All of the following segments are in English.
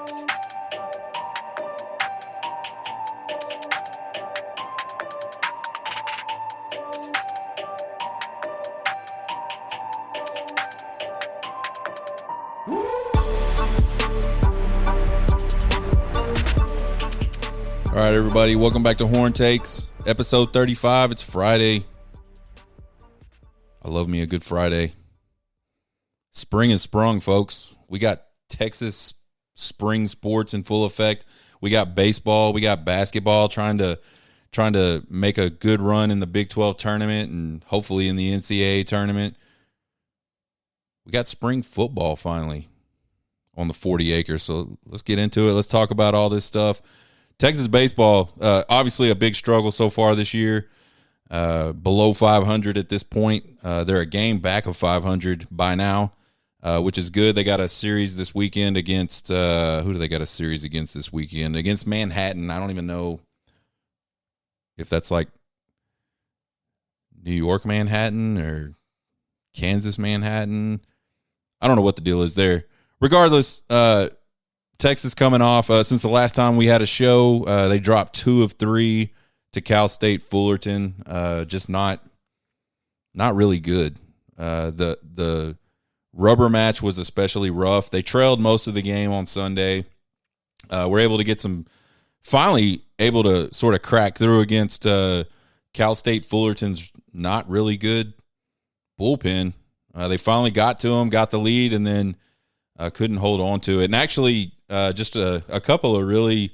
All right, everybody, welcome back to Horn Takes, episode 35. It's Friday. I love me a good Friday. Spring is sprung, folks. We got Texas spring sports in full effect. We got baseball, we got basketball trying to make a good run in the Big 12 tournament and hopefully in the NCAA tournament. We got spring football finally on the 40 acres. So let's get into it. Let's talk about all this stuff. Texas baseball, obviously a big struggle so far this year. Below 500 at this point. They're a game back of 500 by now, which is good. They got a series this weekend against who do they got a series against this weekend? Against Manhattan. I don't even know if that's like New York Manhattan or Kansas Manhattan. I don't know what the deal is there. Regardless, Texas coming off, since the last time we had a show, they dropped 2 of 3 to Cal State Fullerton. Just not really good. The rubber match was especially rough. They trailed most of the game on Sunday. Were able to get finally able to sort of crack through against Cal State Fullerton's not really good bullpen. They finally got to him, got the lead, and then couldn't hold on to it. And actually, just a couple of really,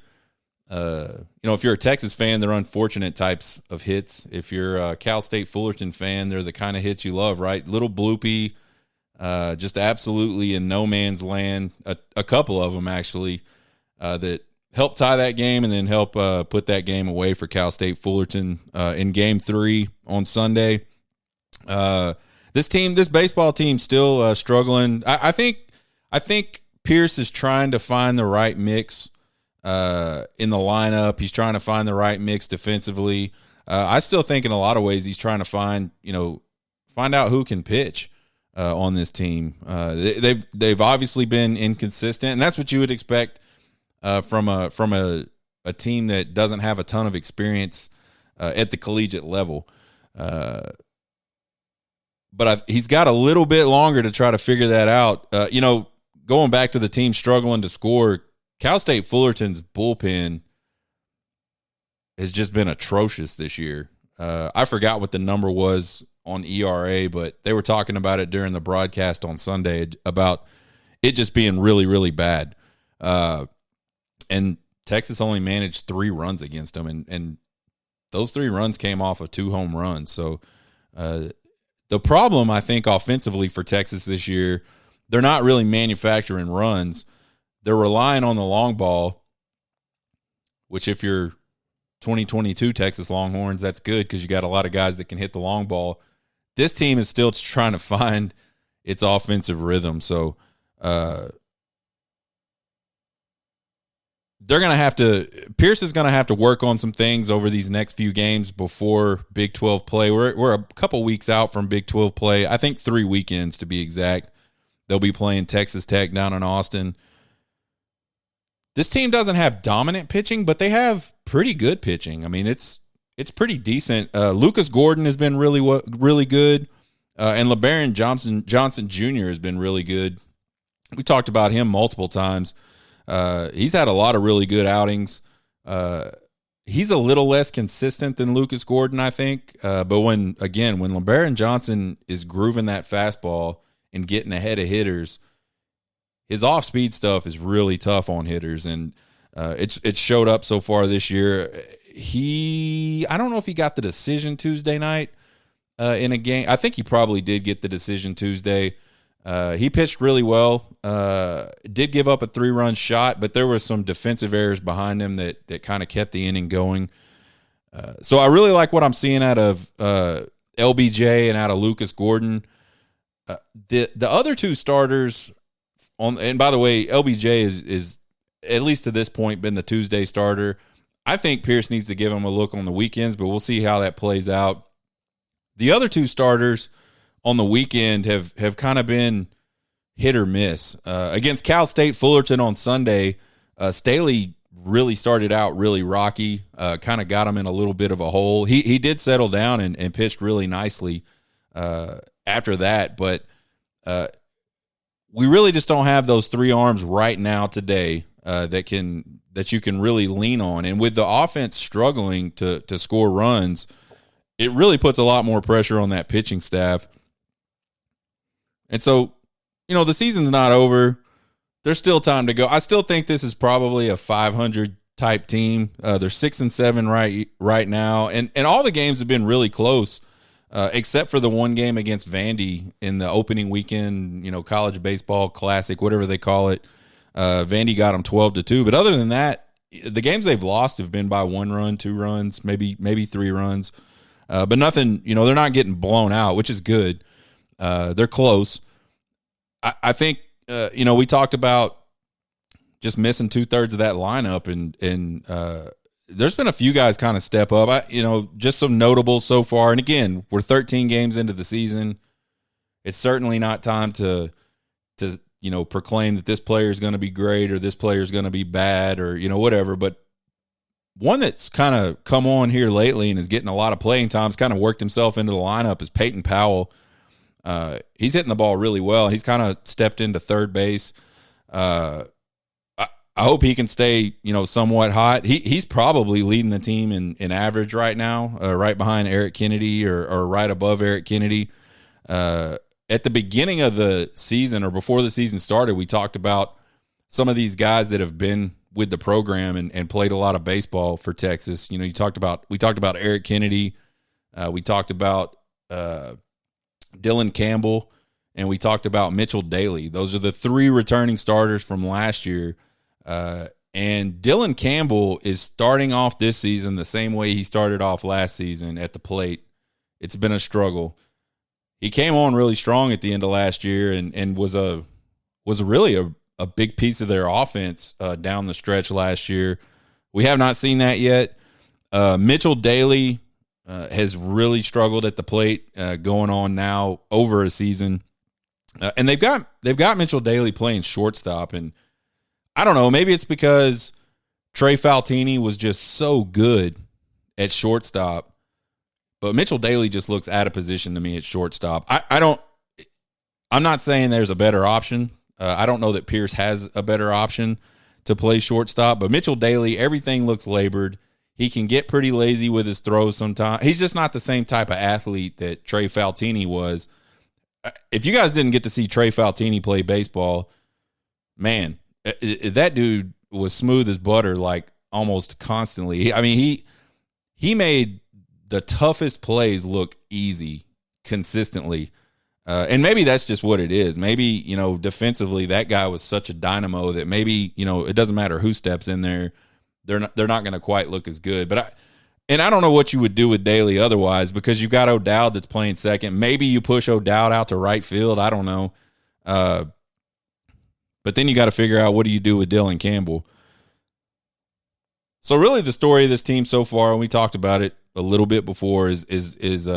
if you're a Texas fan, they're unfortunate types of hits. If you're a Cal State Fullerton fan, they're the kind of hits you love, right? Little bloopy, just absolutely in no man's land. A couple of them, actually, that helped tie that game and then help put that game away for Cal State Fullerton in Game 3 on Sunday. This baseball team, still struggling. I think Pierce is trying to find the right mix in the lineup. He's trying to find the right mix defensively. I still think in a lot of ways he's trying to find out who can pitch on this team. They've obviously been inconsistent, and that's what you would expect from a team that doesn't have a ton of experience at the collegiate level. But he's got a little bit longer to try to figure that out. Going back to the team struggling to score, Cal State Fullerton's bullpen has just been atrocious this year. I forgot what the number was on ERA, but they were talking about it during the broadcast on Sunday about it just being really, really bad. And Texas only managed 3 runs against them, and those 3 runs came off of 2 home runs. So the problem, I think, offensively for Texas this year, they're not really manufacturing runs. They're relying on the long ball, which if you're 2022 Texas Longhorns, that's good because you got a lot of guys that can hit the long ball. This team is still trying to find its offensive rhythm. So Pierce is going to have to work on some things over these next few games before Big 12 play. We're a couple weeks out from Big 12 play. I think 3 weekends to be exact. They'll be playing Texas Tech down in Austin. This team doesn't have dominant pitching, but they have pretty good pitching. I mean, it's pretty decent. Lucas Gordon has been really good, and LeBaron Johnson Jr. has been really good. We talked about him multiple times. He's had a lot of really good outings. He's a little less consistent than Lucas Gordon, I think. But when LeBaron Johnson is grooving that fastball and getting ahead of hitters, his off-speed stuff is really tough on hitters, and it's showed up so far this year. I don't know if he got the decision Tuesday night in a game. I think he probably did get the decision Tuesday. He pitched really well. Did give up a 3-run shot, but there were some defensive errors behind him that kind of kept the inning going. So I really like what I'm seeing out of LBJ and out of Lucas Gordon. The other 2 starters and by the way, LBJ is at least to this point been the Tuesday starter. I think Pierce needs to give him a look on the weekends, but we'll see how that plays out. The other 2 starters on the weekend have kind of been hit or miss. Against Cal State Fullerton on Sunday, Staley really started out really rocky, kind of got him in a little bit of a hole. He did settle down and pitched really nicely after that, but we really just don't have those three arms right now today that you can really lean on. And with the offense struggling to score runs, it really puts a lot more pressure on that pitching staff. And so, the season's not over. There's still time to go. I still think this is probably a 500 type team. They're 6-7 right now, and all the games have been really close, except for the one game against Vandy in the opening weekend. College baseball classic, whatever they call it. Vandy got them 12-2, but other than that, the games they've lost have been by 1 run, 2 runs, maybe 3 runs, but nothing. They're not getting blown out, which is good. They're close. I think. We talked about just missing 2/3 of that lineup, and there's been a few guys kind of step up. Just some notables so far. And again, we're 13 games into the season. It's certainly not time to proclaim that this player is going to be great or this player is going to be bad or whatever. But one that's kind of come on here lately and is getting a lot of playing time, has kind of worked himself into the lineup, is Peyton Powell. He's hitting the ball really well. He's kind of stepped into third base. I hope he can stay, somewhat hot. He's probably leading the team in average right now, right behind Eric Kennedy or right above Eric Kennedy. At the beginning of the season or before the season started, we talked about some of these guys that have been with the program and played a lot of baseball for Texas. We talked about Eric Kennedy. We talked about Dylan Campbell, and we talked about Mitchell Daly. Those are the 3 returning starters from last year. And Dylan Campbell is starting off this season the same way he started off last season at the plate. It's been a struggle. He came on really strong at the end of last year and was really a big piece of their offense down the stretch last year. We have not seen that yet. Mitchell Daly has really struggled at the plate, going on now over a season, and they've got Mitchell Daly playing shortstop, and I don't know, maybe it's because Trey Faltini was just so good at shortstop, but Mitchell Daly just looks out of position to me at shortstop. I'm not saying there's a better option. I don't know that Pierce has a better option to play shortstop, but Mitchell Daly, everything looks labored. He can get pretty lazy with his throws sometimes. He's just not the same type of athlete that Trey Faltini was. If you guys didn't get to see Trey Faltini play baseball, man, that dude was smooth as butter, like almost constantly. I mean, he made the toughest plays look easy consistently. And maybe that's just what it is. Maybe, defensively, that guy was such a dynamo that maybe, it doesn't matter who steps in there. They're not going to quite look as good. But I don't know what you would do with Daly otherwise, because you've got O'Dowd that's playing second. Maybe you push O'Dowd out to right field. I don't know. But then you got to figure out, what do you do with Dylan Campbell? So really the story of this team so far, and we talked about it a little bit before, is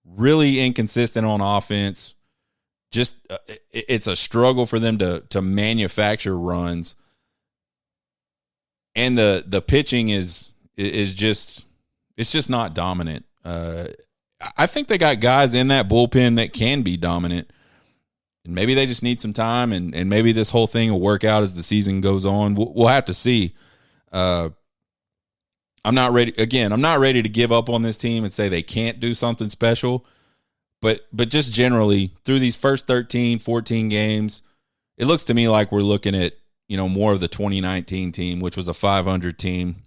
really inconsistent on offense. Just it's a struggle for them to manufacture runs. And the pitching is just, it's just not dominant. I think they got guys in that bullpen that can be dominant, and maybe they just need some time, and maybe this whole thing will work out as the season goes on. We'll have to see. I'm not ready. Again, I'm not ready to give up on this team and say they can't do something special, but just generally through these first 13, 14 games, it looks to me like we're looking at, more of the 2019 team, which was a 500 team.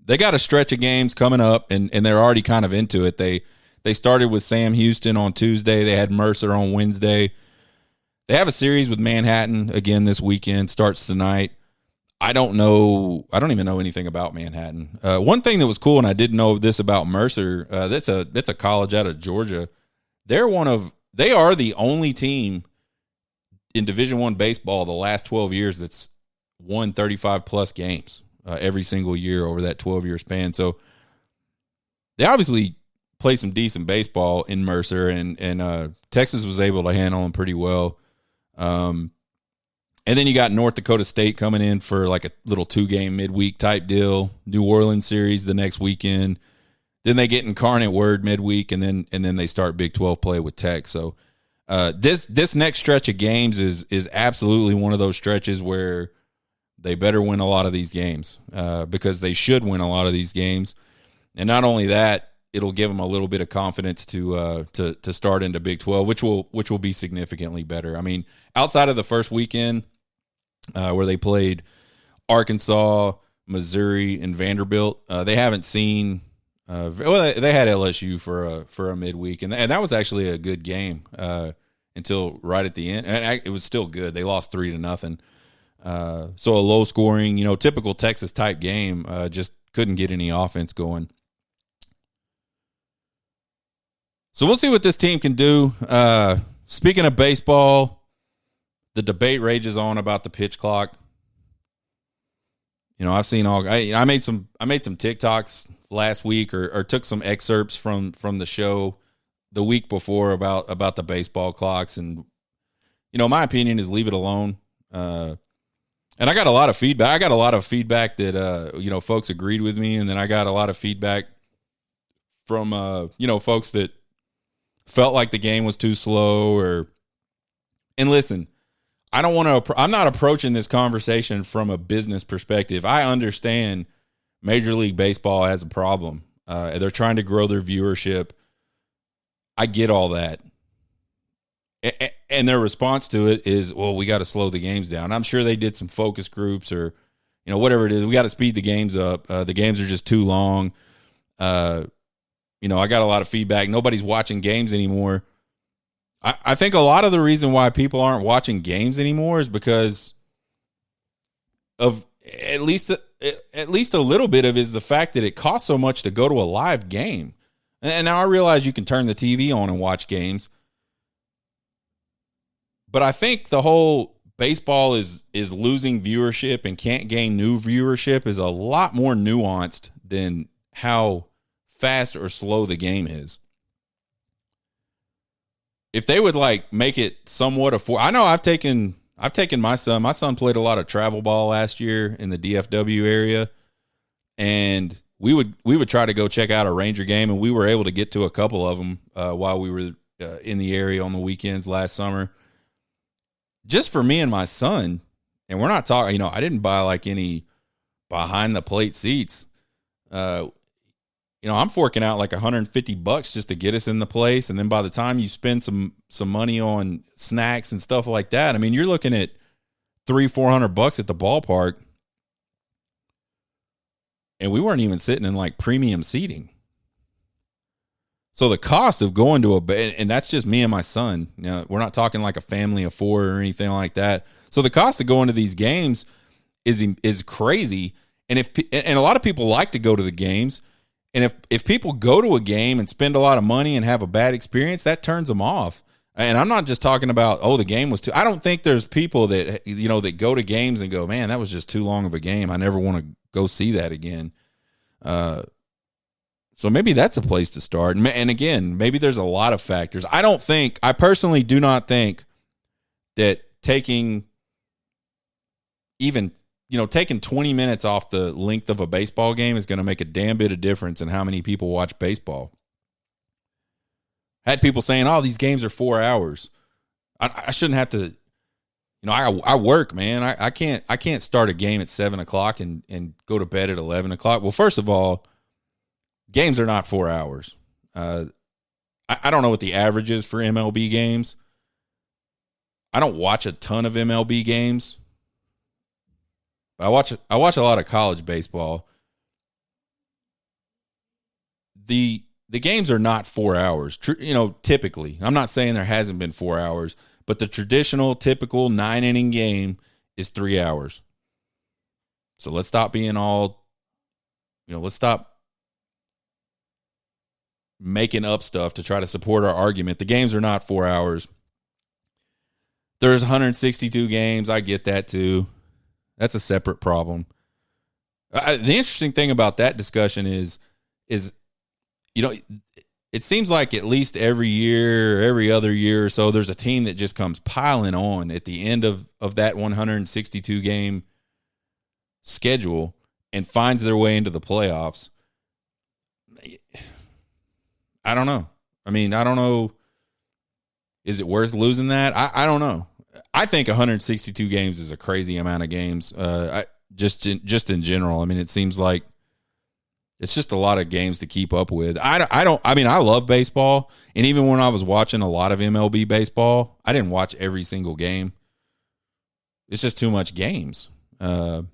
They got a stretch of games coming up, and they're already kind of into it. They started with Sam Houston on Tuesday. They had Mercer on Wednesday. They have a series with Manhattan again this weekend. Starts tonight. I don't even know anything about Manhattan. One thing that was cool, and I didn't know this about Mercer, that's a college out of Georgia. They are the only team in Division I baseball the last 12 years that's won 35-plus games every single year over that 12-year span. So they obviously play some decent baseball in Mercer, and Texas was able to handle them pretty well. And then you got North Dakota State coming in for like a little 2-game midweek type deal. New Orleans series the next weekend. Then they get Incarnate Word midweek, and then they start Big 12 play with Tech. So this next stretch of games is absolutely one of those stretches where they better win a lot of these games because they should win a lot of these games. And not only that, it'll give them a little bit of confidence to start into Big 12, which will be significantly better. I mean, outside of the first weekend where they played Arkansas, Missouri, and Vanderbilt, they haven't seen. They had LSU for a midweek, and that was actually a good game until right at the end, and it was still good. They lost 3-0, so a low scoring, typical Texas type game. Just couldn't get any offense going. So we'll see what this team can do. Speaking of baseball, the debate rages on about the pitch clock. I've seen I made some TikToks last week or took some excerpts from the show the week before about the baseball clocks, and my opinion is leave it alone. And I got a lot of feedback. I got a lot of feedback that folks agreed with me, and then I got a lot of feedback from folks that felt like the game was too slow and listen, I'm not approaching this conversation from a business perspective. I understand Major League Baseball has a problem. They're trying to grow their viewership. I get all that. And their response to it is, well, we got to slow the games down. I'm sure they did some focus groups or, whatever it is. We got to speed the games up. The games are just too long. I got a lot of feedback. Nobody's watching games anymore. I think a lot of the reason why people aren't watching games anymore is because of at least a little bit of is the fact that it costs so much to go to a live game. And now I realize you can turn the TV on and watch games. But I think the whole baseball is losing viewership and can't gain new viewership is a lot more nuanced than how fast or slow the game is. If they would make it somewhat affordable, I know I've taken my son. My son played a lot of travel ball last year in the DFW area, and we would try to go check out a Ranger game, and we were able to get to a couple of them while we were in the area on the weekends last summer. Just for me and my son, and we're not talking. I didn't buy any behind the plate seats. I'm forking out $150 just to get us in the place. And then by the time you spend some money on snacks and stuff like that, I mean, you're looking at $300-400 at the ballpark. And we weren't even sitting in premium seating. So the cost of going to and that's just me and my son. We're not talking like a family of 4 or anything like that. So the cost of going to these games is crazy. And a lot of people like to go to the games. And if people go to a game and spend a lot of money and have a bad experience, that turns them off. And I'm not just talking about, the game was too. I don't think there's people that that go to games and go, man, that was just too long of a game. I never want to go see that again. So maybe that's a place to start. And again, maybe there's a lot of factors. I personally do not think that taking 20 minutes off the length of a baseball game is going to make a damn bit of difference in how many people watch baseball. I had people saying, these games are 4 hours. I shouldn't have to, I work, man. I can't start a game at 7:00 and go to bed at 11:00. Well, first of all, games are not 4 hours. I don't know what the average is for MLB games. I don't watch a ton of MLB games. But I watch a lot of college baseball. The games are not 4 hours. Typically. I'm not saying there hasn't been 4 hours, but the traditional, typical 9-inning game is 3 hours. So let's stop being all, let's stop making up stuff to try to support our argument. The games are not 4 hours. There's 162 games. I get that too. That's a separate problem. The interesting thing about that discussion is it seems like at least every year, every other year or so, there's a team that just comes piling on at the end of that 162 game schedule and finds their way into the playoffs. I don't know. I mean, I don't know. Is it worth losing that? I don't know. I think 162 games is a crazy amount of games. Just in general. I mean, it seems like it's just a lot of games to keep up with. I mean, I love baseball, and even when I was watching a lot of MLB baseball, I didn't watch every single game. It's just too much games. But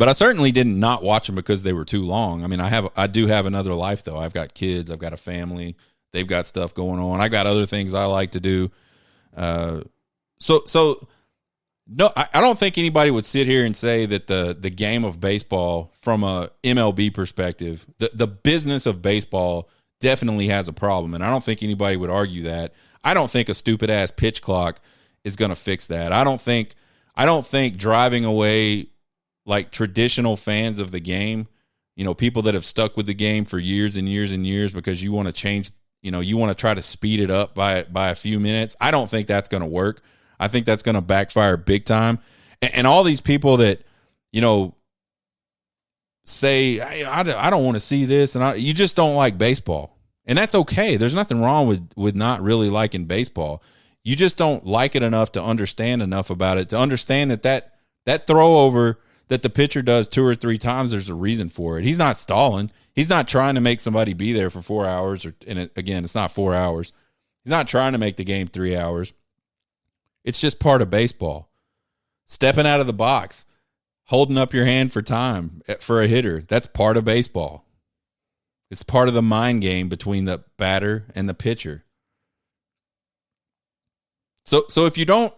I certainly did not watch them because they were too long. I mean, I do have another life though. I've got kids, I've got a family, they've got stuff going on. I got other things I like to do. So no, I don't think anybody would sit here and say that the game of baseball from a MLB perspective, the business of baseball definitely has a problem. And I don't think anybody would argue that. I don't think a stupid ass pitch clock is going to fix that. I don't think driving away like traditional fans of the game, people that have stuck with the game for years and years and years because you want to change, you want to try to speed it up by a few minutes. I don't think that's going to work. I think that's going to backfire big time. And all these people that, say, I don't want to see this, and you just don't like baseball. And that's okay. There's nothing wrong with not really liking baseball. You just don't like it enough to understand enough about it, to understand that throw over that the pitcher does 2 or 3 times, there's a reason for it. He's not stalling. He's not trying to make somebody be there for 4 hours. Again, it's not 4 hours. He's not trying to make the game 3 hours. It's just part of baseball. Stepping out of the box, holding up your hand for time for a hitter, that's part of baseball. It's part of the mind game between the batter and the pitcher. So if you don't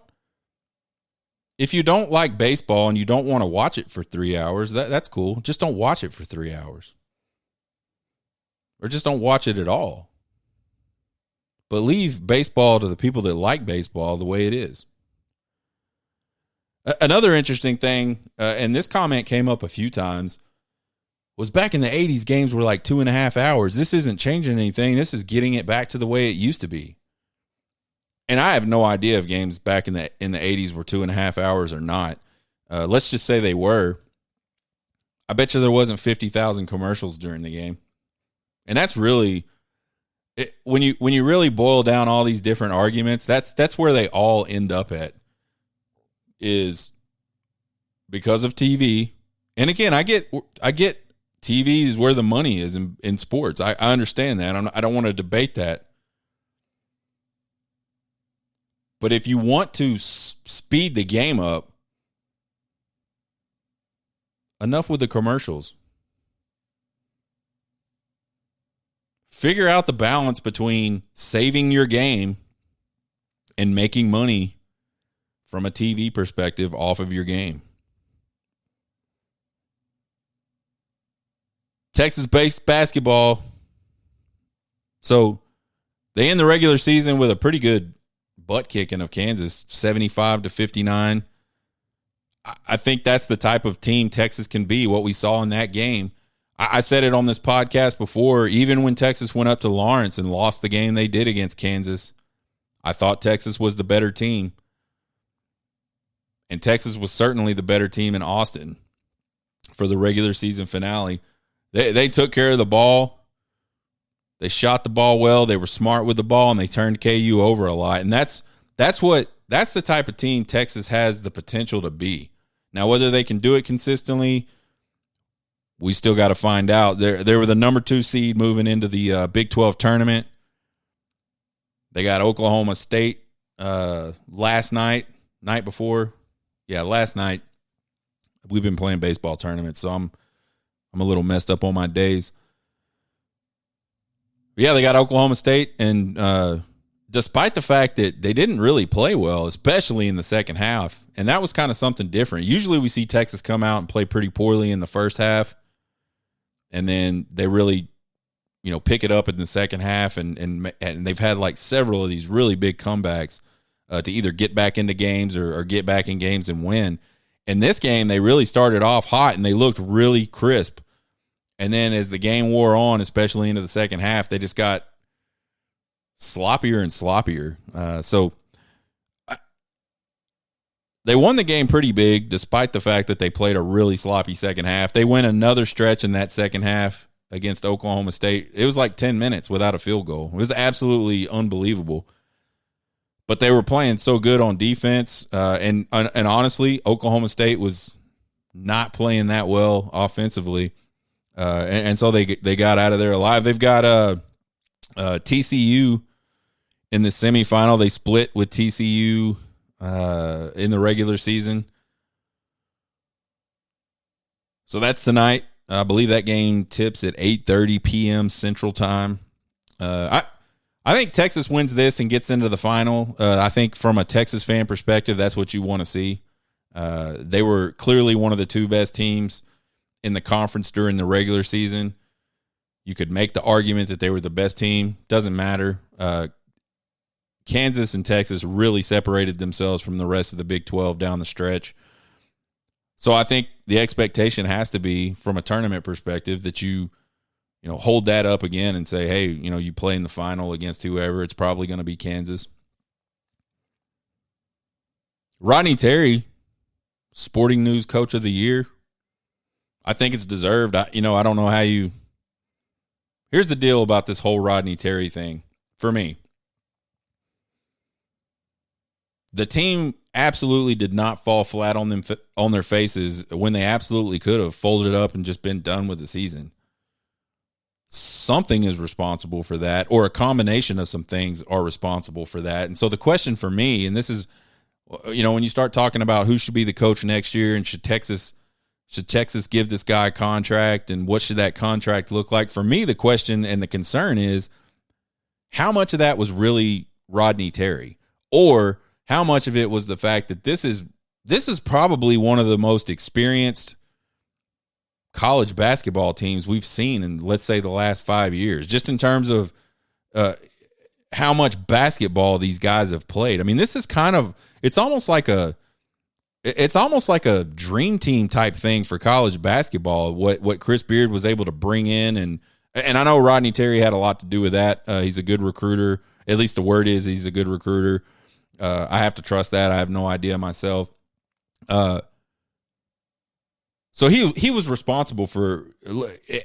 like baseball and you don't want to watch it for 3 hours, that's cool. Just don't watch it for 3 hours. Or just don't watch it at all. But leave baseball to the people that like baseball the way it is. Another interesting thing, and this comment came up a few times, was back in the 80s, games were like 2.5 hours. This isn't changing anything. This is getting it back to the way it used to be. And I have no idea if games back in the 80s were 2.5 hours or not. Let's just say they were. I bet you there wasn't 50,000 commercials during the game. And that's really... when you really boil down all these different arguments, that's where they all end up at, is because of TV. And again, I get TV is where the money is in sports. I understand that. I don't want to debate that. But if you want to speed the game up, enough with the commercials. Figure out the balance between saving your game and making money from a TV perspective off of your game. Texas-based basketball. So they end the regular season with a pretty good butt kicking of Kansas, 75-59. I think that's the type of team Texas can be, what we saw in that game. I said it on this podcast before, even when Texas went up to Lawrence and lost the game they did against Kansas, I thought Texas was the better team. And Texas was certainly the better team in Austin for the regular season finale. They took care of the ball. They shot the ball well. They were smart with the ball, and they turned KU over a lot. And that's the type of team Texas has the potential to be. Now, whether they can do it consistently, we still got to find out. They were the number 2 seed moving into the Big 12 tournament. They got Oklahoma State last night before. Yeah, last night. We've been playing baseball tournaments, so I'm a little messed up on my days. But yeah, they got Oklahoma State, and despite the fact that they didn't really play well, especially in the second half, and that was kind of something different. Usually we see Texas come out and play pretty poorly in the first half, and then they really, pick it up in the second half, and they've had like several of these really big comebacks to either get back into games or get back in games and win. In this game, they really started off hot, and they looked really crisp. And then as the game wore on, especially into the second half, they just got sloppier and sloppier. So they won the game pretty big, despite the fact that they played a really sloppy second half. They went another stretch in that second half against Oklahoma State. It was like 10 minutes without a field goal. It was absolutely unbelievable. But they were playing so good on defense, and honestly, Oklahoma State was not playing that well offensively, and so they got out of there alive. They've got TCU in the semifinal. They split with TCU in the regular season. So that's tonight. I believe that game tips at 8:30 p.m. Central Time. I think Texas wins this and gets into the final. I think from a Texas fan perspective, that's what you want to see. They were clearly one of the two best teams in the conference during the regular season. You could make the argument that they were the best team. Doesn't matter. Kansas and Texas really separated themselves from the rest of the Big 12 down the stretch. So I think the expectation has to be, from a tournament perspective, that you hold that up again and say, hey, you play in the final against whoever, it's probably going to be Kansas. Rodney Terry, Sporting News Coach of the Year. I think it's deserved. I don't know how you – here's the deal about this whole Rodney Terry thing for me. The team absolutely did not fall flat on their faces when they absolutely could have folded it up and just been done with the season. Something is responsible for that, or a combination of some things are responsible for that. And so the question for me, and this is, when you start talking about who should be the coach next year and should Texas give this guy a contract and what should that contract look like? For me, the question and the concern is how much of that was really Rodney Terry, or how much of it was the fact that this is probably one of the most experienced college basketball teams we've seen in, let's say, the last 5 years, just in terms of how much basketball these guys have played. I mean, this is it's almost like a dream team type thing for college basketball, what Chris Beard was able to bring in. And I know Rodney Terry had a lot to do with that. He's a good recruiter. At least the word is he's a good recruiter. I have to trust that. I have no idea myself. So he was responsible for,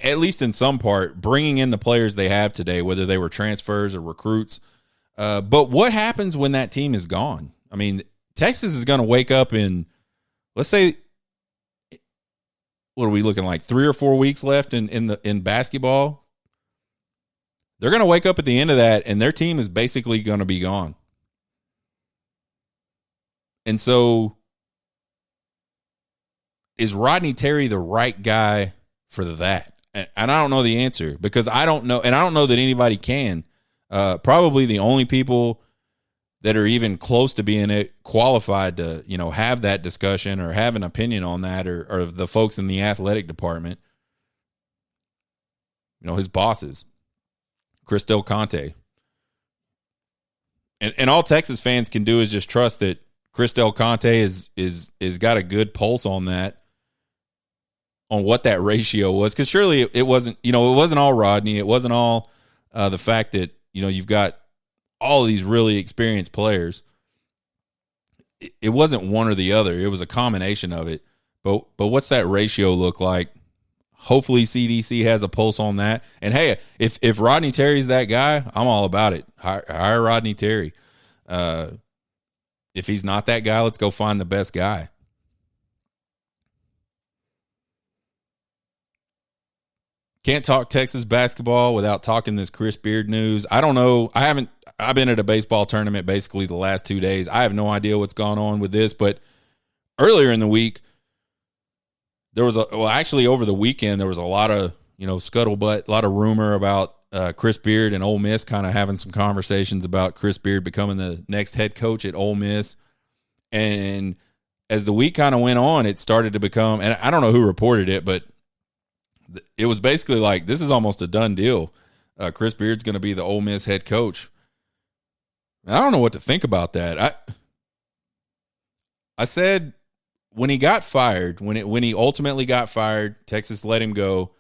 at least in some part, bringing in the players they have today, whether they were transfers or recruits. But what happens when that team is gone? I mean, Texas is going to wake up in, let's say, what are we looking like, 3 or 4 weeks left in basketball? They're going to wake up at the end of that, and their team is basically going to be gone. And so, is Rodney Terry the right guy for that? And I don't know the answer, because I don't know, and I don't know that anybody can. Probably the only people that are even close to being qualified to, have that discussion or have an opinion on that are the folks in the athletic department. His bosses, Chris Del Conte. And all Texas fans can do is just trust that Chris Del Conte is got a good pulse on that, on what that ratio was, because surely it wasn't all Rodney. It wasn't all the fact that you've got all of these really experienced players. It wasn't one or the other. It was a combination of it. But what's that ratio look like? Hopefully CDC has a pulse on that. And hey, if Rodney Terry's that guy, I'm all about it. Hire Rodney Terry. If he's not that guy, let's go find the best guy. Can't talk Texas basketball without talking this Chris Beard news. I don't know. I've been at a baseball tournament basically the last 2 days. I have no idea what's gone on with this, but earlier in the week, actually over the weekend, there was a lot of, scuttlebutt, a lot of rumor about Chris Beard and Ole Miss kind of having some conversations about Chris Beard becoming the next head coach at Ole Miss. And as the week kind of went on, it started to become, and I don't know who reported it, but it was basically like, this is almost a done deal. Chris Beard's going to be the Ole Miss head coach. I don't know what to think about that. I said when he got fired, when he ultimately got fired, Texas let him go.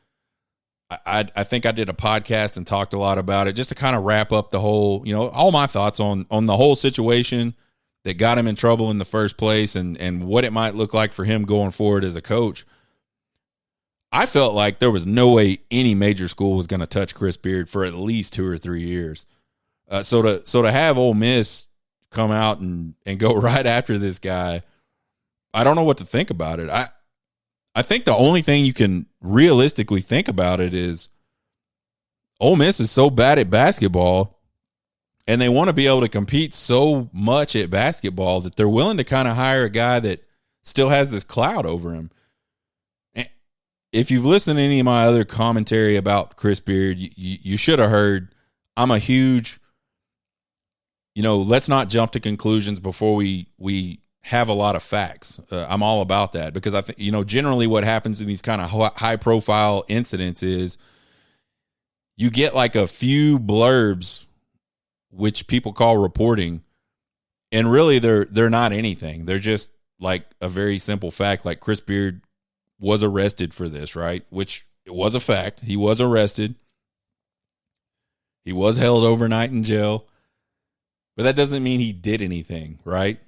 I think I did a podcast and talked a lot about it just to kind of wrap up the whole, all my thoughts on the whole situation that got him in trouble in the first place and what it might look like for him going forward as a coach. I felt like there was no way any major school was going to touch Chris Beard for at least 2 or 3 years. So to have Ole Miss come out and go right after this guy, I don't know what to think about it. I think the only thing you can realistically think about it is Ole Miss is so bad at basketball and they want to be able to compete so much at basketball that they're willing to kind of hire a guy that still has this cloud over him. And if you've listened to any of my other commentary about Chris Beard, you should have heard I'm a huge, let's not jump to conclusions before we have a lot of facts. I'm all about that because I think, generally what happens in these kind of high profile incidents is you get like a few blurbs, which people call reporting. And really they're not anything. They're just like a very simple fact. Like Chris Beard was arrested for this, right? Which it was a fact. He was arrested. He was held overnight in jail, but that doesn't mean he did anything, right?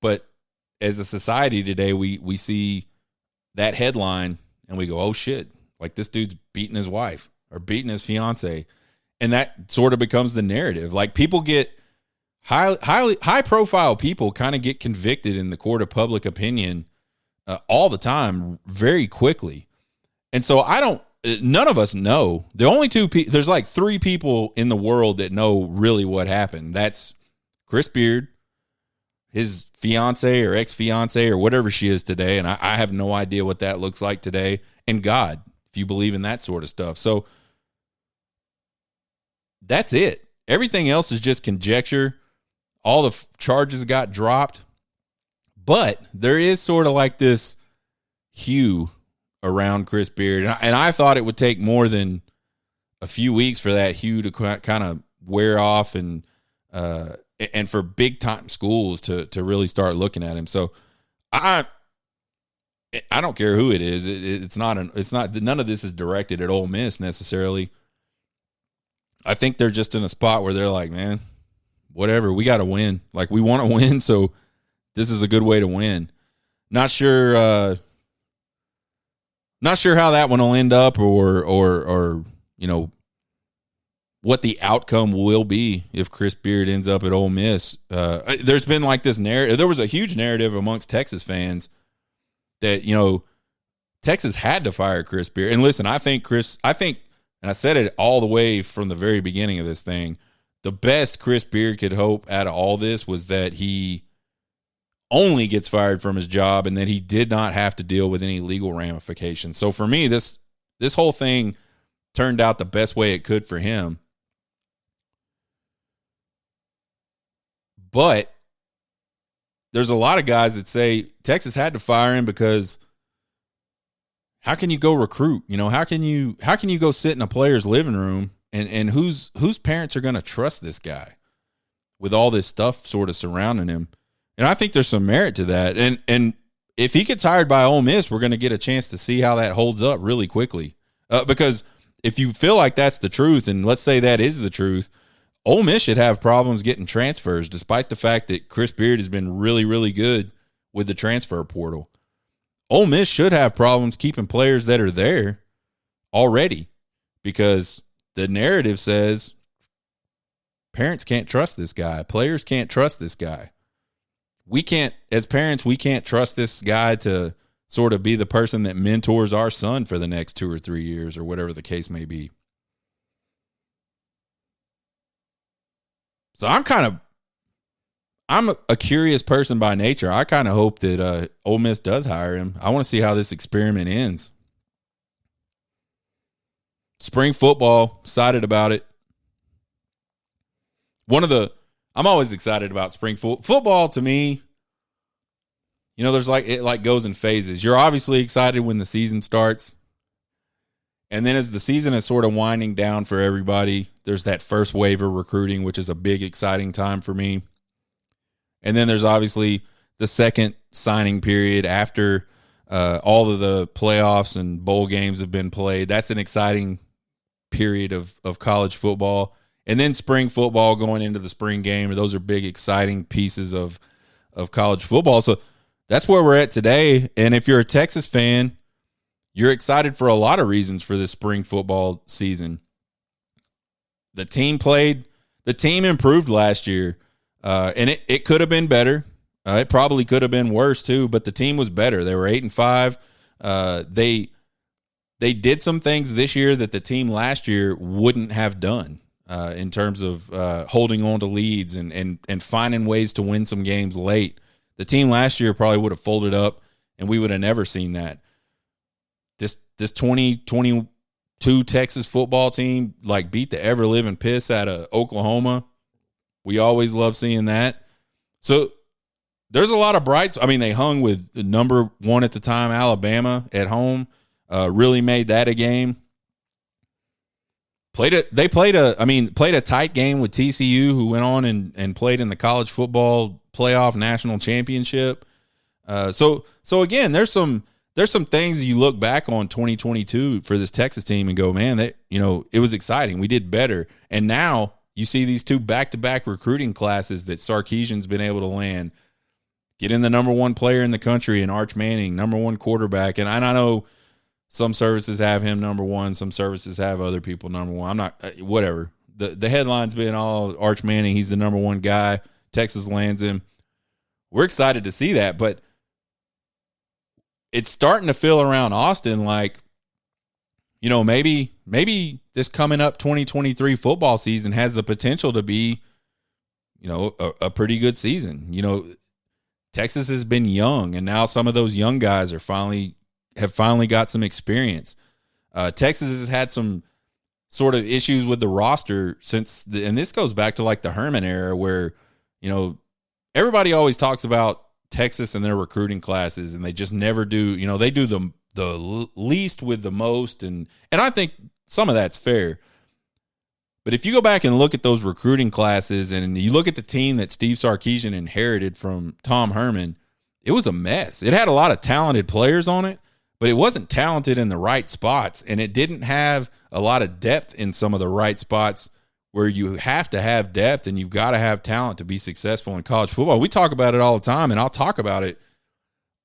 But as a society today, we see that headline and we go, oh shit, like this dude's beating his wife or beating his fiance. And that sort of becomes the narrative. Like people get high profile people kind of get convicted in the court of public opinion all the time, very quickly. And so none of us know. The only there's like 3 people in the world that know really what happened. That's Chris Beard, his fiance or ex-fiance or whatever she is today, and I have no idea what that looks like today, and God, if you believe in that sort of stuff. So that's it. Everything else is just conjecture. All the charges got dropped, but there is sort of like this hue around Chris Beard, and I thought it would take more than a few weeks for that hue to kind of wear off and for big time schools to really start looking at him. So I don't care who it is. It's not none of this is directed at Ole Miss necessarily. I think they're just in a spot where they're like, man, whatever, we got to win. Like we want to win. So this is a good way to win. Not sure how that one will end up or what the outcome will be if Chris Beard ends up at Ole Miss. There's been like this narrative. There was a huge narrative amongst Texas fans that, Texas had to fire Chris Beard. And listen, I think, and I said it all the way from the very beginning of this thing, the best Chris Beard could hope out of all this was that he only gets fired from his job and that he did not have to deal with any legal ramifications. So for me, this whole thing turned out the best way it could for him. But there's a lot of guys that say Texas had to fire him because how can you go recruit? How can you go sit in a player's living room and whose parents are going to trust this guy with all this stuff sort of surrounding him? And I think there's some merit to that. And if he gets hired by Ole Miss, we're going to get a chance to see how that holds up really quickly. Because if you feel like that's the truth, and let's say that is the truth, Ole Miss should have problems getting transfers, despite the fact that Chris Beard has been really, really good with the transfer portal. Ole Miss should have problems keeping players that are there already because the narrative says parents can't trust this guy. Players can't trust this guy. We can't, as parents, we can't trust this guy to sort of be the person that mentors our son for the next 2 or 3 years or whatever the case may be. So I'm a curious person by nature. I kind of hope that Ole Miss does hire him. I want to see how this experiment ends. Spring football, excited about it. I'm always excited about spring football. To me, there's it goes in phases. You're obviously excited when the season starts. And then as the season is sort of winding down for everybody, there's that first wave of recruiting, which is a big, exciting time for me. And then there's obviously the second signing period after All of the playoffs and bowl games have been played. That's an exciting period of college football. And then spring football going into the spring game. Those are big, exciting pieces of college football. So that's where we're at today. And if you're a Texas fan, you're excited for a lot of reasons for this spring football season. The team improved last year, and it could have been better. It probably could have been worse too, but the team was better. They were 8-5. They did some things this year that the team last year wouldn't have done in terms of holding on to leads and finding ways to win some games late. The team last year probably would have folded up, and we would have never seen that. This 2022 Texas football team beat the ever living piss out of Oklahoma. We always love seeing that. So there's a lot of brights. I mean, they hung with the number one at the time, Alabama, at home. Really made that a game. Played a tight game with TCU, who went on and played in the college football playoff national championship. So again, there's some things you look back on 2022 for this Texas team and go, man, it was exciting. We did better. And now you see these two back-to-back recruiting classes that Sarkisian's been able to land. Get in the number one player in the country in Arch Manning, number one quarterback. And I know some services have him number one. Some services have other people number one. I'm not – whatever. The headline's been all Arch Manning. He's the number one guy. Texas lands him. We're excited to see that. But it's starting to feel around Austin like, maybe this coming up 2023 football season has the potential to be, a pretty good season. Texas has been young, and now some of those young guys have finally got some experience. Texas has had some sort of issues with the roster and this goes back to the Herman era where, everybody always talks about Texas and their recruiting classes, and they just never do. They do the least with the most, and I think some of that's fair. But if you go back and look at those recruiting classes and you look at the team that Steve Sarkisian inherited from Tom Herman, it was a mess. It had a lot of talented players on it, but it wasn't talented in the right spots, and it didn't have a lot of depth in some of the right spots where you have to have depth and you've got to have talent to be successful in college football. We talk about it all the time, and I'll talk about it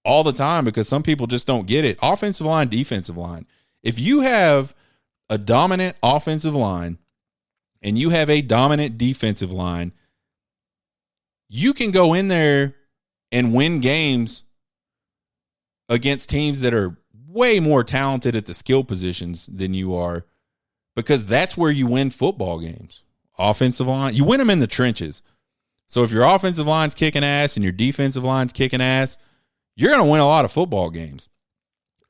all the time because some people just don't get it. Offensive line, defensive line. If you have a dominant offensive line and you have a dominant defensive line, you can go in there and win games against teams that are way more talented at the skill positions than you are, because that's where you win football games. Offensive line, you win them in the trenches. So if your offensive line's kicking ass and your defensive line's kicking ass, you're going to win a lot of football games.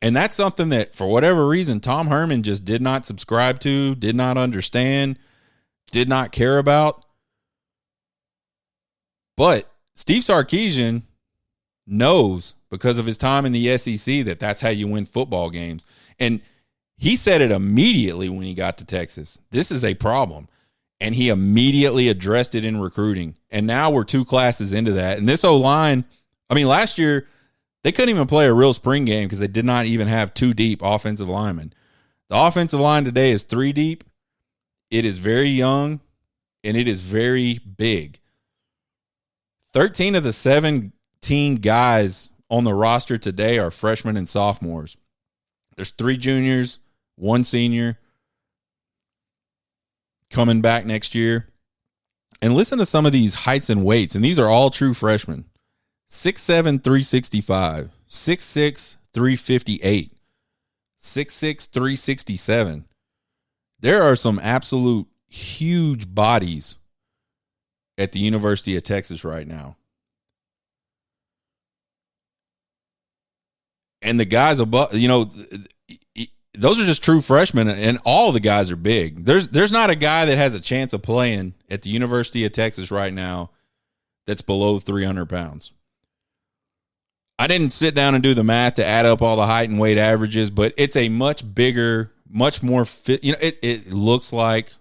And that's something that, for whatever reason, Tom Herman just did not subscribe to, did not understand, did not care about. But Steve Sarkisian knows, because of his time in the SEC, that that's how you win football games. And he said it immediately when he got to Texas. This is a problem. And he immediately addressed it in recruiting. And now we're two classes into that. And this O-line, last year, they couldn't even play a real spring game because they did not even have two deep offensive linemen. The offensive line today is three deep. It is very young, and it is very big. 13 of the 17 guys on the roster today are freshmen and sophomores. There's 3 juniors, 1 senior coming back next year. And listen to some of these heights and weights, and these are all true freshmen. 6'7", 365, 6'6", 358, 6'6", 367. There are some absolute huge bodies at the University of Texas right now. And the guys above, those are just true freshmen, and all the guys are big. There's not a guy that has a chance of playing at the University of Texas right now that's below 300 pounds. I didn't sit down and do the math to add up all the height and weight averages, but it's a much bigger, much more fit. It looks like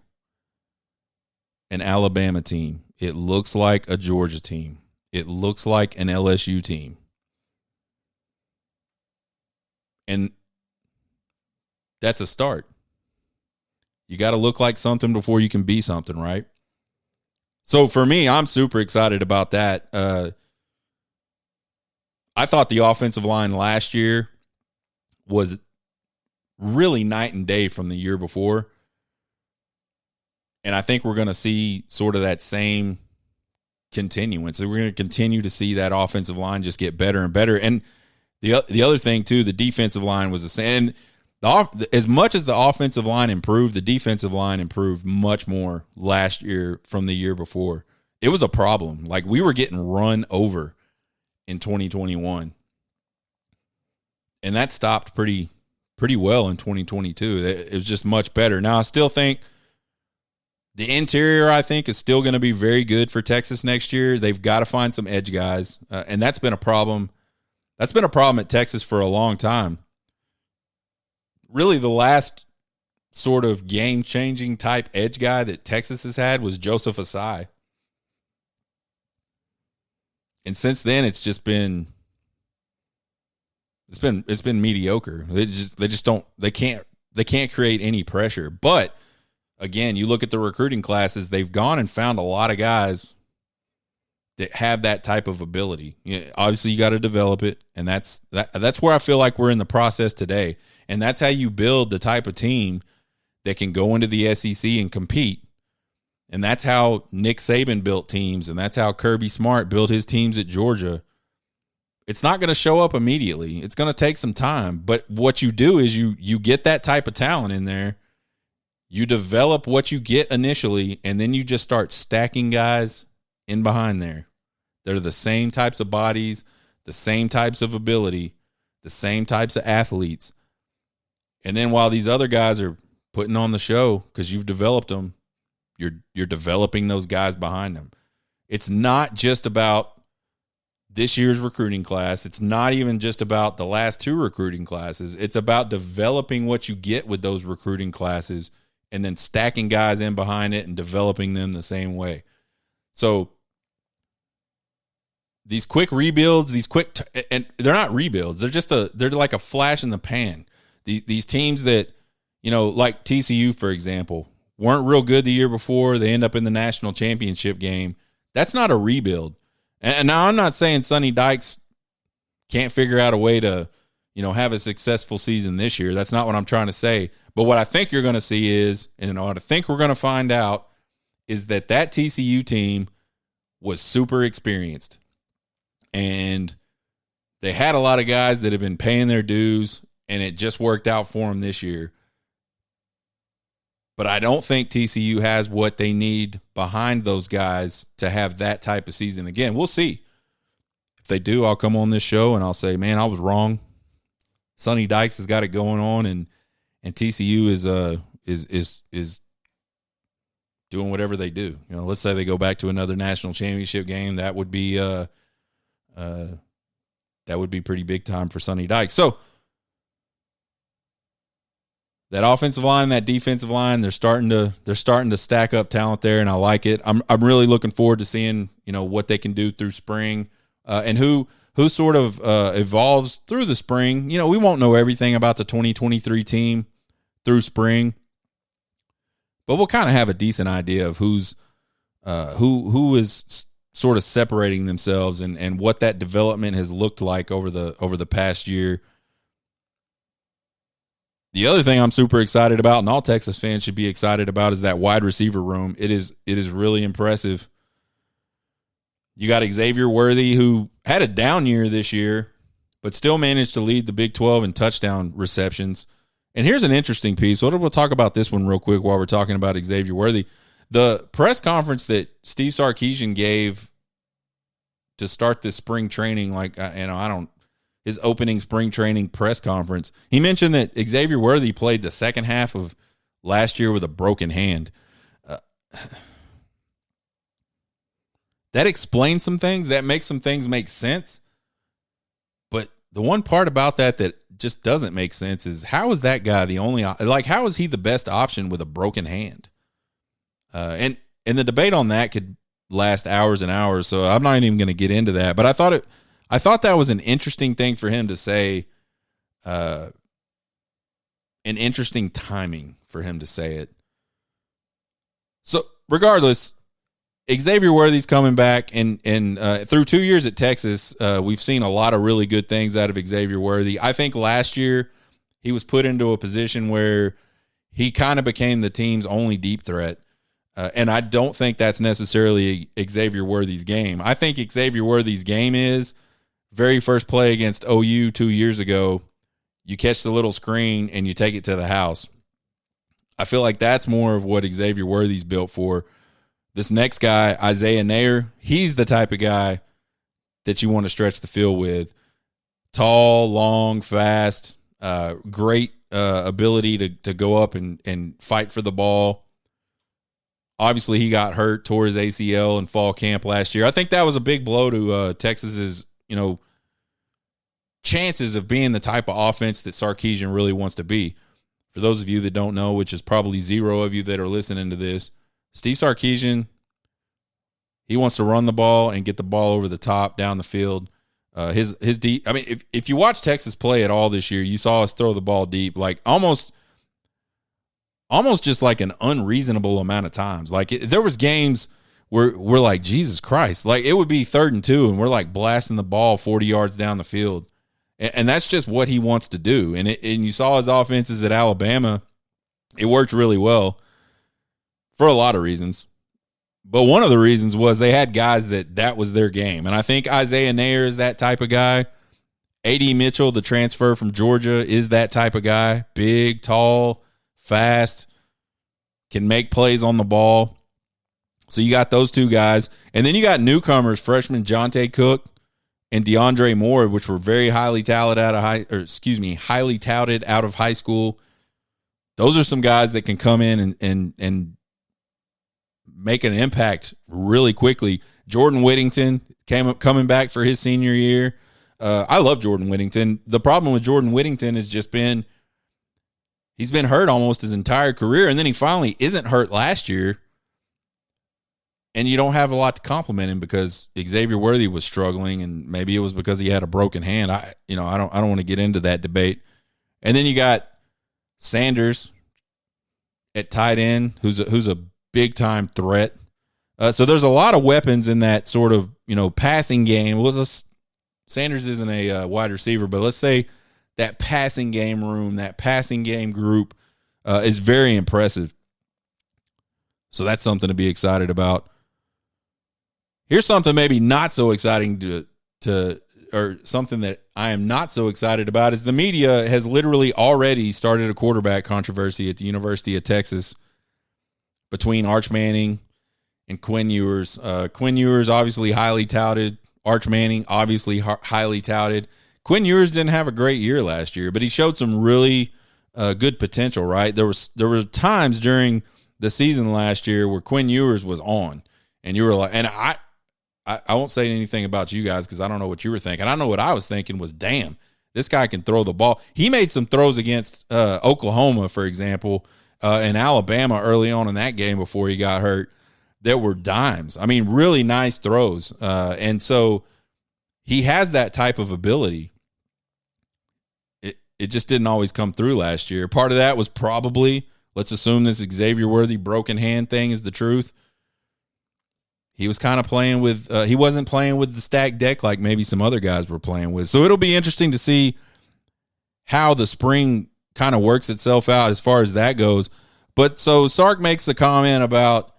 an Alabama team. It looks like a Georgia team. It looks like an LSU team. And that's a start. You got to look like something before you can be something, right? So for me, I'm super excited about that. I thought the offensive line last year was really night and day from the year before. And I think we're going to see sort of that same continuance. So we're going to continue to see that offensive line just get better and better. And the other thing, too, the defensive line was the same. And as much as the offensive line improved, the defensive line improved much more last year from the year before. It was a problem. Like, we were getting run over in 2021. And that stopped pretty well in 2022. It was just much better. Now, I still think the interior, I think, is still going to be very good for Texas next year. They've got to find some edge guys, and that's been a problem. That's been a problem at Texas for a long time. Really, the last sort of game-changing type edge guy that Texas has had was Joseph Asai. And since then, it's just been mediocre. They can't create any pressure. But again, you look at the recruiting classes, they've gone and found a lot of guys that have that type of ability. Obviously, you got to develop it, and that's where I feel like we're in the process today. And that's how you build the type of team that can go into the SEC and compete. And that's how Nick Saban built teams, and that's how Kirby Smart built his teams at Georgia. It's not going to show up immediately. It's going to take some time. But what you do is you get that type of talent in there. You develop what you get initially, and then you just start stacking guys in behind there. They're the same types of bodies, the same types of ability, the same types of athletes. And then while these other guys are putting on the show because you've developed them, you're developing those guys behind them. It's not just about this year's recruiting class. It's not even just about the last two recruiting classes. It's about developing what you get with those recruiting classes and then stacking guys in behind it and developing them the same way. So these quick rebuilds, and they're not rebuilds. They're like a flash in the pan. These teams that, like TCU, for example, weren't real good the year before. They end up in the national championship game. That's not a rebuild. And now I'm not saying Sonny Dykes can't figure out a way to, have a successful season this year. That's not what I'm trying to say. But what I think you're going to see is, and what I think we're going to find out is that TCU team was super experienced. And they had a lot of guys that have been paying their dues, and it just worked out for them this year. But I don't think TCU has what they need behind those guys to have that type of season again. We'll see. If they do, I'll come on this show and I'll say, man, I was wrong. Sonny Dykes has got it going on, and TCU is doing whatever they do. Let's say they go back to another national championship game. That would be pretty big time for Sonny Dykes. So that offensive line, that defensive line, they're starting to stack up talent there, and I like it. I'm really looking forward to seeing what they can do through spring, and who sort of evolves through the spring. We won't know everything about the 2023 team through spring, but we'll kind of have a decent idea of who is sort of separating themselves and what that development has looked like over the past year. The other thing I'm super excited about, and all Texas fans should be excited about, is that wide receiver room. It is really impressive. You got Xavier Worthy, who had a down year this year, but still managed to lead the Big 12 in touchdown receptions. And here's an interesting piece. We'll talk about this one real quick while we're talking about Xavier Worthy. The press conference that Steve Sarkisian gave to start this spring training, his opening spring training press conference, he mentioned that Xavier Worthy played the second half of last year with a broken hand. That explains some things. That makes some things make sense. But the one part about that just doesn't make sense is, how is that guy how is he the best option with a broken hand? And the debate on that could last hours and hours, so I'm not even going to get into that. But I thought that was an interesting thing for him to say, an interesting timing for him to say it. So regardless, Xavier Worthy's coming back, and through 2 years at Texas, we've seen a lot of really good things out of Xavier Worthy. I think last year he was put into a position where he kind of became the team's only deep threat, and I don't think that's necessarily Xavier Worthy's game. I think Xavier Worthy's game is very first play against OU 2 years ago, you catch the little screen and you take it to the house. I feel like that's more of what Xavier Worthy's built for. This next guy, Isaiah Nair, he's the type of guy that you want to stretch the field with. Tall, long, fast, great ability to go up and fight for the ball. Obviously, he got hurt, tore his ACL in fall camp last year. I think that was a big blow to Texas's, chances of being the type of offense that Sarkisian really wants to be. For those of you that don't know, which is probably zero of you that are listening to this, Steve Sarkisian, he wants to run the ball and get the ball over the top down the field. His deep. I mean, if you watch Texas play at all this year, you saw us throw the ball deep, like almost just like an unreasonable amount of times. Like there was games where we're like, Jesus Christ, like it would be 3rd and 2, and we're like blasting the ball 40 yards down the field. And that's just what he wants to do. And you saw his offenses at Alabama. It worked really well for a lot of reasons. But one of the reasons was they had guys that was their game. And I think Isaiah Nair is that type of guy. A.D. Mitchell, the transfer from Georgia, is that type of guy. Big, tall, fast, can make plays on the ball. So you got those two guys. And then you got newcomers, freshman Jonte Cook and DeAndre Moore, which were very highly touted out of high school. Those are some guys that can come in and make an impact really quickly. Jordan Whittington coming back for his senior year. I love Jordan Whittington. The problem with Jordan Whittington has just been he's been hurt almost his entire career, and then he finally isn't hurt last year. And you don't have a lot to compliment him because Xavier Worthy was struggling, and maybe it was because he had a broken hand. I don't want to get into that debate. And then you got Sanders at tight end, who's a big time threat. So there's a lot of weapons in that sort of passing game. Well, Sanders isn't a wide receiver, but let's say that passing game room, that passing game group is very impressive. So that's something to be excited about. Here's something maybe not so exciting or something that I am not so excited about is the media has literally already started a quarterback controversy at the University of Texas between Arch Manning and Quinn Ewers. Quinn Ewers obviously highly touted. Arch Manning obviously highly touted. Quinn Ewers didn't have a great year last year, but he showed some really good potential, right? There were times during the season last year where Quinn Ewers was on, and you were like, and I won't say anything about you guys because I don't know what you were thinking. I know what I was thinking was, damn, this guy can throw the ball. He made some throws against Oklahoma, for example, and Alabama early on in that game before he got hurt. There were dimes. I mean, really nice throws. And so he has that type of ability. It just didn't always come through last year. Part of that was probably, let's assume this Xavier Worthy broken hand thing is the truth. He was kind of playing with he wasn't playing with the stacked deck like maybe some other guys were playing with. So it'll be interesting to see how the spring kind of works itself out as far as that goes. But so Sark makes the comment about,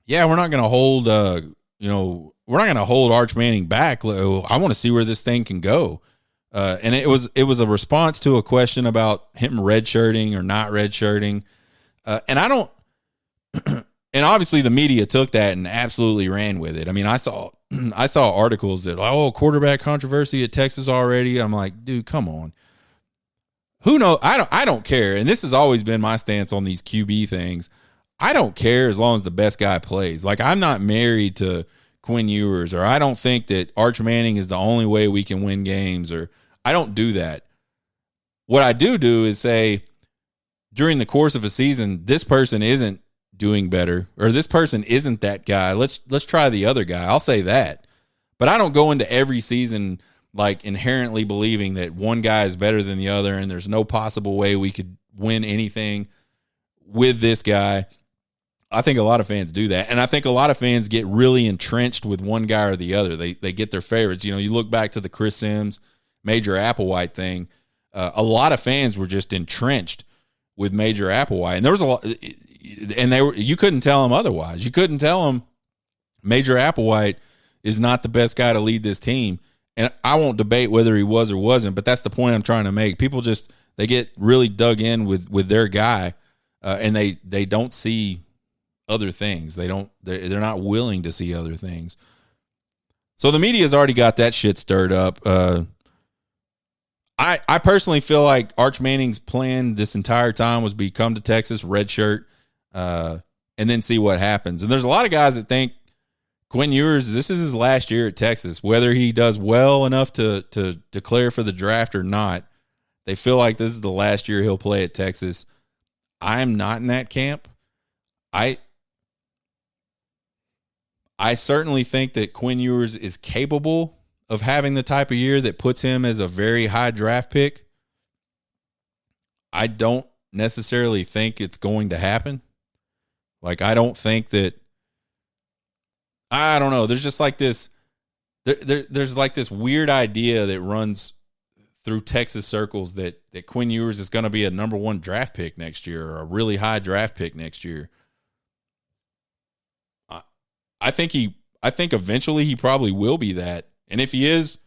yeah, we're not going to hold we're not going to hold Arch Manning back. I want to see where this thing can go. And it was a response to a question about him redshirting or not redshirting. And I don't and obviously the media took that and absolutely ran with it. I mean, I saw articles that, quarterback controversy at Texas already. I'm like, dude, come on. Who knows? I don't care. And this has always been my stance on these QB things. I don't care as long as the best guy plays. Like, I'm not married to Quinn Ewers, or I don't think that Arch Manning is the only way we can win games, or I don't do that. What I do is say, during the course of a season, this person isn't doing better, or this person isn't that guy. Let's try the other guy. I'll say that. But I don't go into every season like inherently believing that one guy is better than the other and there's no possible way we could win anything with this guy. I think a lot of fans do that. And I think a lot of fans get really entrenched with one guy or the other. They get their favorites. You know, you look back to the Chris Sims, Major Applewhite thing. A lot of fans were just entrenched with Major Applewhite. And there was a lot, and you couldn't tell them otherwise. You couldn't tell them Major Applewhite is not the best guy to lead this team. And I won't debate whether he was or wasn't, but that's the point I'm trying to make. People just, they get really dug in with their guy, and they don't see other things. They're not willing to see other things. So the media's already got that shit stirred up. I personally feel like Arch Manning's plan this entire time was be come to Texas, redshirt, and then see what happens. And there's a lot of guys that think Quinn Ewers, this is his last year at Texas. Whether he does well enough to declare for the draft or not, they feel like this is the last year he'll play at Texas. I'm not in that camp. I certainly think that Quinn Ewers is capable of having the type of year that puts him as a very high draft pick. I don't necessarily think it's going to happen. Like, I don't think that, I don't know. There's just like this, there's like this weird idea that runs through Texas circles that Quinn Ewers is going to be a number one draft pick next year or a really high draft pick next year. I think eventually he probably will be that. And if he is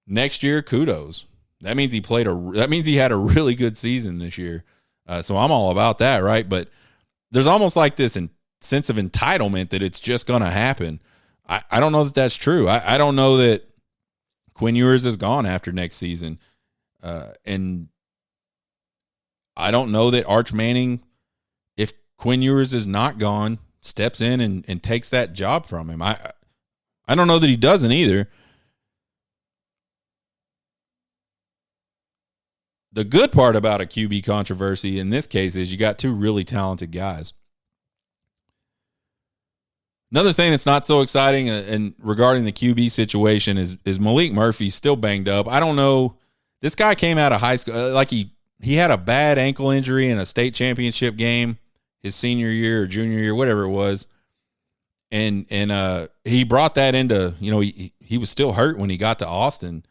next year, kudos. That means he had a really good season this year. So I'm all about that, right? But there's almost like this sense of entitlement that it's just going to happen. I don't know that that's true. I don't know that Quinn Ewers is gone after next season. And I don't know that Arch Manning, if Quinn Ewers is not gone, steps in and takes that job from him. I don't know that he doesn't either. The good part about a QB controversy in this case is you got two really talented guys. Another thing that's not so exciting and regarding the QB situation is Malik Murphy still banged up. I don't know. This guy came out of high school like he had a bad ankle injury in a state championship game his senior year or junior year, whatever it was. And he brought that into, you know, he was still hurt when he got to Austin.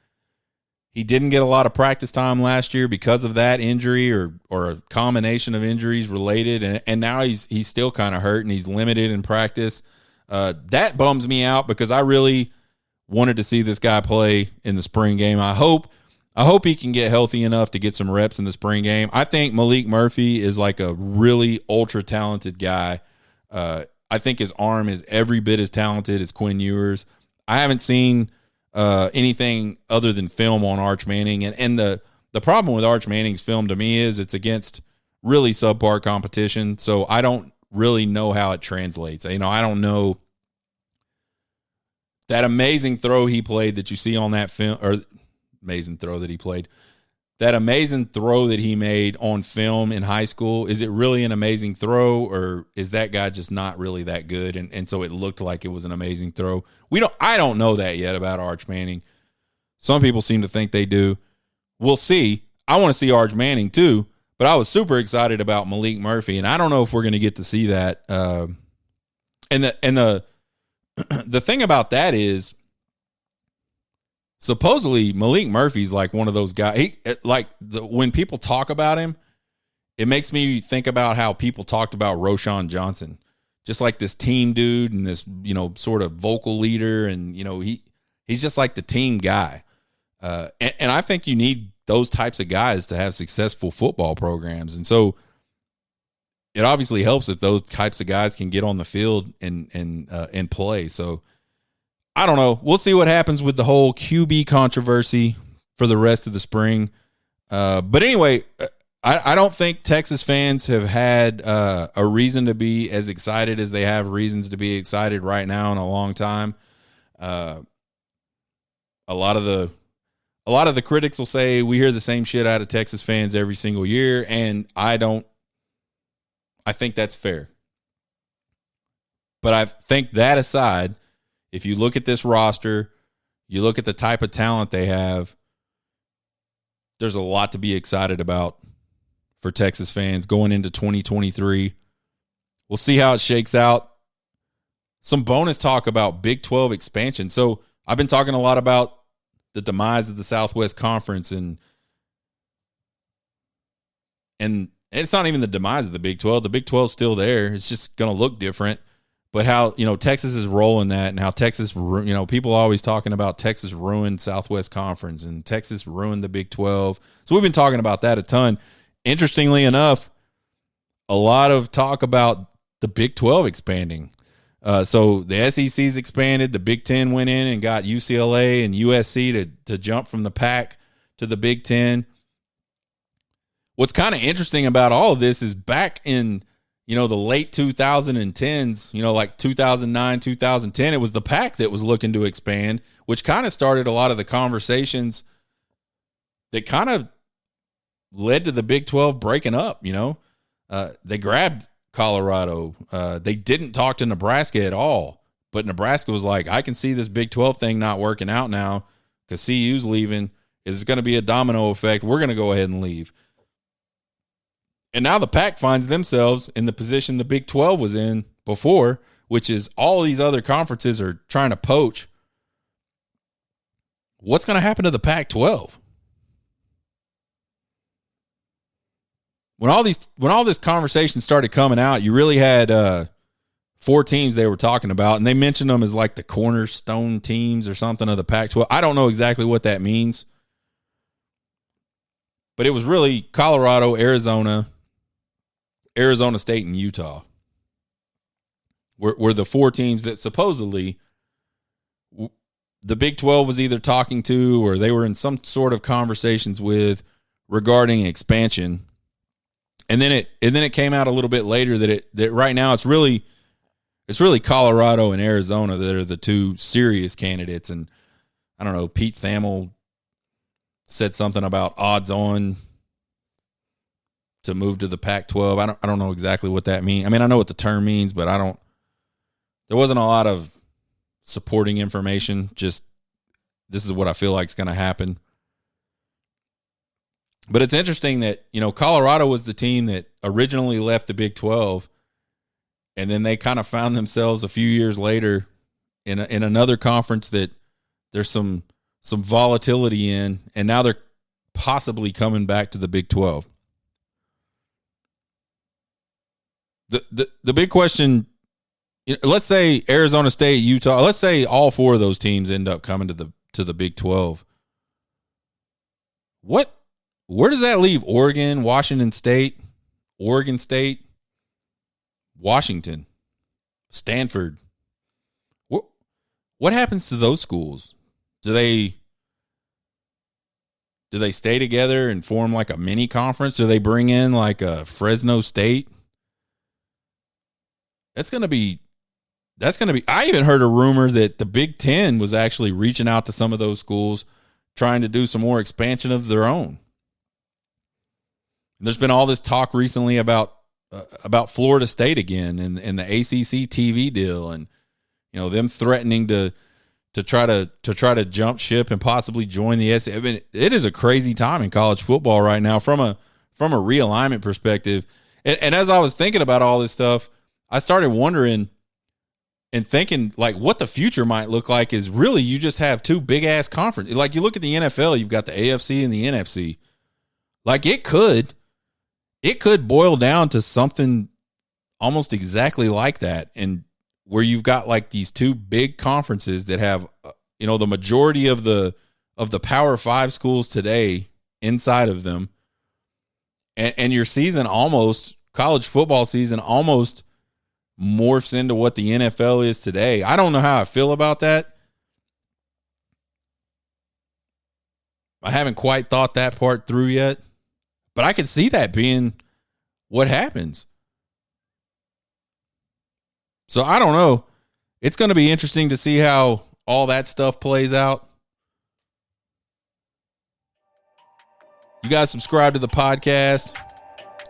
He didn't get a lot of practice time last year because of that injury or a combination of injuries related. And now he's still kind of hurt and he's limited in practice. That bums me out because I really wanted to see this guy play in the spring game. I hope he can get healthy enough to get some reps in the spring game. I think Malik Murphy is like a really ultra talented guy. I think his arm is every bit as talented as Quinn Ewers. I haven't seen anything other than film on Arch Manning. And the problem with Arch Manning's film to me is it's against really subpar competition. So I don't really know how it translates. You know, I don't know that amazing throw he played that you see on that film, or amazing throw that he played, that amazing throw that he made on film in high school. Is it really an amazing throw, or is that guy just not really that good? And so it looked like it was an amazing throw. I don't know that yet about Arch Manning. Some people seem to think they do. We'll see. I want to see Arch Manning too, but I was super excited about Malik Murphy, and I don't know if we're going to get to see that. And the thing about that is, supposedly Malik Murphy's like one of those guys. When people talk about him, it makes me think about how people talked about Roschon Johnson, just like this team dude and this, you know, sort of vocal leader, and you know he's just like the team guy. And I think you need those types of guys to have successful football programs, and so it obviously helps if those types of guys can get on the field and play. So I don't know. We'll see what happens with the whole QB controversy for the rest of the spring. But anyway, I don't think Texas fans have had a reason to be as excited as they have reasons to be excited right now in a long time. A lot of the critics will say we hear the same shit out of Texas fans every single year, and I think that's fair. But I think that aside, if you look at this roster, you look at the type of talent they have, there's a lot to be excited about for Texas fans going into 2023. We'll see how it shakes out. Some bonus talk about Big 12 expansion. So I've been talking a lot about the demise of the Southwest Conference, and it's not even the demise of the Big 12. The Big 12 is still there. It's just going to look different. But how, Texas is rolling that, and how Texas, people are always talking about Texas ruined Southwest Conference and Texas ruined the Big 12. So we've been talking about that a ton. Interestingly enough, a lot of talk about the Big 12 expanding. So the SEC's expanded. The Big 10 went in and got UCLA and USC to jump from the Pac to the Big 10. What's kind of interesting about all of this is back in, the late 2010s, like 2009, 2010, it was the Pac that was looking to expand, which kind of started a lot of the conversations that kind of led to the Big 12 breaking up. They grabbed Colorado. They didn't talk to Nebraska at all, but Nebraska was like, I can see this Big 12 thing not working out now because CU's leaving. It's going to be a domino effect. We're going to go ahead and leave. And now the Pac finds themselves in the position the Big 12 was in before, which is all these other conferences are trying to poach. What's going to happen to the Pac-12? When all this conversation started coming out, you really had 4 teams they were talking about, and they mentioned them as like the cornerstone teams or something of the Pac-12. I don't know exactly what that means, but it was really Colorado, Arizona State, and Utah were the 4 teams that supposedly the Big 12 was either talking to or they were in some sort of conversations with regarding expansion. And then it came out a little bit later that right now it's really Colorado and Arizona that are the 2 serious candidates. And I don't know, Pete Thamel said something about odds on to move to the Pac-12. I don't know exactly what that means. I mean, I know what the term means, but there wasn't a lot of supporting information. Just this is what I feel like is going to happen. But it's interesting that, Colorado was the team that originally left the Big 12, and then they kind of found themselves a few years later in another conference that there's some volatility in, and now they're possibly coming back to the Big 12. The big question, let's say Arizona State, Utah, let's say all 4 of those teams end up coming to the Big 12. Where does that leave Oregon, Washington State, Oregon State, Washington, Stanford? What happens to those schools? Do they stay together and form like a mini conference? Do they bring in like a Fresno State? That's going to be, I even heard a rumor that the Big 10 was actually reaching out to some of those schools trying to do some more expansion of their own. There's been all this talk recently about Florida State again and the ACC TV deal, and them threatening to try to jump ship and possibly join the SEC. I mean, it is a crazy time in college football right now from a realignment perspective. And as I was thinking about all this stuff, I started wondering and thinking like what the future might look like is really you just have 2 big ass conferences. Like you look at the NFL, you've got the AFC and the NFC. Like it could boil down to something almost exactly like that, and where you've got like these 2 big conferences that have the majority of the Power 5 schools today inside of them, and your season college football season almost morphs into what the NFL is today. I don't know how I feel about that. I haven't quite thought that part through yet, but I could see that being what happens. So I don't know. It's going to be interesting to see how all that stuff plays out. You guys subscribe to the podcast.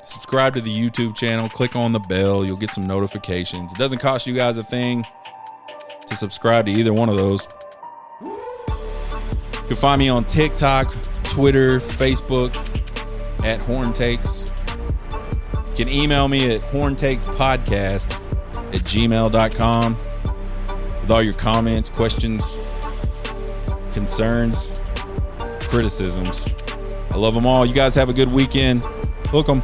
Subscribe to the YouTube channel. Click on the bell. You'll get some notifications. It doesn't cost you guys a thing to subscribe to either one of those. You can find me on TikTok, Twitter, Facebook at Horn Takes. You can email me at horntakespodcast@gmail.com with all your comments, questions, concerns, criticisms. I love them all. You guys have a good weekend. Hook 'em.